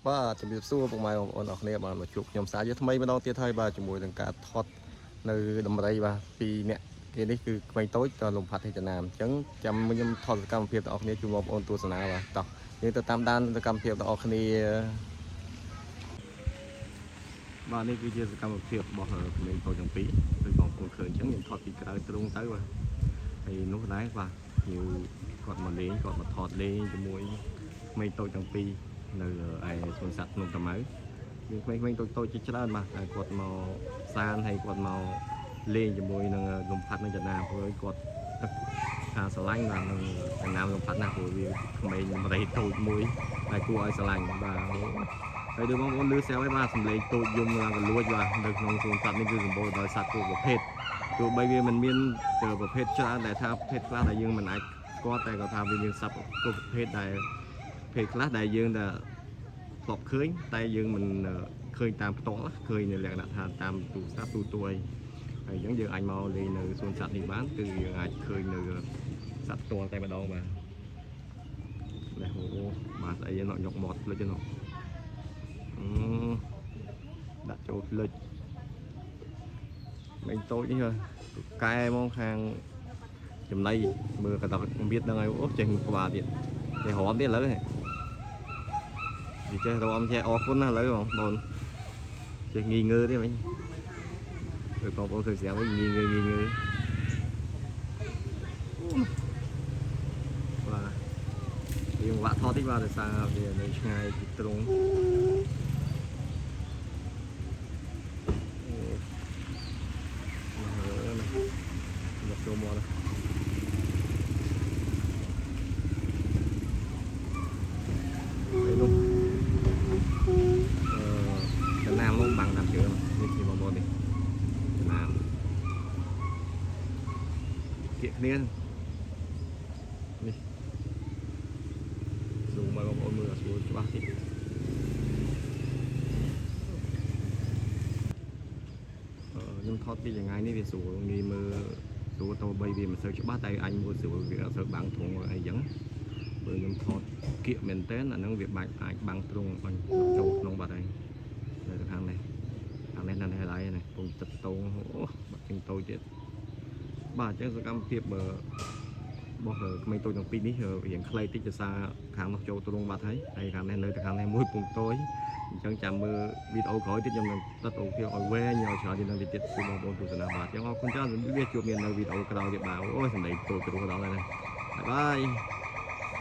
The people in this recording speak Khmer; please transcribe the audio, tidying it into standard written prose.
បាទជំរាបសួរពុកម៉ែបងប្អូនអរគ្នាបាទមកជួបខ្ញុំសាជាថ្មីម្ដងទៀតហើយបាទជាមួយនឹងការថតនៅដំរីបាទពីអ្នកគេនេះគឺក្មេងតូចតលំផាត់ហេតុណាមអញ្ចឹងចាំខ្ញុំថតសកម្មភាពដល់អ្នកជូនបងប្អូនទស្សនាបាទតោះយើងទៅតាមដានសកម្មភាពដល់គ្នាបាទនេះគឺជាសកម្មភាពរបស់ក្មេងតូចទាំងពីរដូចបងប្អូនឃើញអញ្ចឹងខ្ញុំថតពីក្រៅទ្រូងទៅបាទហើយនោះដែរបាទខ្ញុំគាត់មកលេងគាត់មកថតលេងជាមួយក្មេងតូចទាំងពីរនៅឯសួនសត្វភ្នំតាម៉ៅមានក្មេងៗតូចៗជាច្រើនបាទតែគាត់មកសានហើយគាត់មកលេងជាមួយនឹងលំផាត់នឹងចំណាព្រោះគាត់ទឹកថាស្រឡាញ់បាទនឹងចំណាលំផាត់ណាស់ព្រោះវាក្មេងម្រេចតូចមួយតែគួរឲ្យស្រឡាញ់បាទហើយដូចបងប្អូនលឺសែវឯបាទសំឡេងតូចយំឡើងកលួចបាទនៅក្នុងសួនសត្វនេះគឺសម្បូរដោយសត្វគ្រប់ប្រភេទទោះបីវាមិនមានប្រភេទច្រើនតែថាប្រភេទខ្លះដែលយើងមិនអាចស្គាល់តែគាត់ថាវាមានសត្វគ្រប់ប្រភេទដែលប្រភេទខ្លះដែលយើងតែធ្លាប់ឃើញតែយើងមិនឃើញតាមផ្ទាល់ឃើញនៅលក្ខណៈថាតាមទូរស័ព្ទទូហើយអញ្ចឹងយើងអាចមកលេងនៅសួនសត្វនេះបានគឺយើងអាចឃើញនៅសត្វផ្ទាល់តែម្ដងបាទនេះអូបាទស្អីហ្នឹងយកមាត់ភ្លេចហ្នឹងដាក់ចូលភ្លេចមិនតូចនេះកែហ្មងខាងចំណៃមើលកណ្ដោមៀតហ្នឹងហើយអូចេះក្បាលទៀតចេះរំទៀតឥឡូវនេះវាចេះរំចេះអរគុណណាឥឡូវបងប្អូនចេះងីងើទៀតវិញពេលបងប្អូនឃើញស្រាប់វិញងីងើបាទវាវាក់ថតតិចបាទដោយសារវានៅឆ្ងាយពីទ្រង់យកចូលមកចំណាំនោះបាំងតាមជើងនេះជាបងប្អូននេះចំណាំគៀកគ្នានេះស៊ូមមកបងប្អូនមើលឲ្យស្រួលច្បាស់តិចខ្ញុំថតពីយ៉ាងថ្ងៃនេះវាស្រួលងាយមើលស្រួលទៅបីវាមិនសូវច្បាស់តែអញមើលស្រួលវាអត់សូវបាំងធំអីចឹងព្រោះខ្ញុំថតគៀកមែនតើអាហ្នឹងវាបាច់អាចបាំងទ្រង់បាញ់ចូលក្នុងបាត់ហើយនៅខាងនេះនៅឡើយនេះពងទឹកតោងអូបាត់ជាងតូចទៀតបាទអញ្ចឹងសកម្មភាពរបស់ក្មេងតូចទាំងពីរនេះរៀងខ្លីតិចដោយសារខាងនោះចូលទ្រង់បាត់ហើយខាងនេះនៅតែខាងនេះមួយពងតូចអញ្ចឹងចាំមើលវីដេអូក្រោយទៀតខ្ញុំនឹងตัดអូខេឲ្យវែងឲ្យច្រើនជាងនឹងទៀតគឺបងប្អូនទស្សនាបាទអញ្ចឹងអរគុណច្រើនវាជួបមាននៅវីដេអូក្រោយទៀតបាទអូយសម្ដីតូចទៅដល់ហើយណាបាយបាយ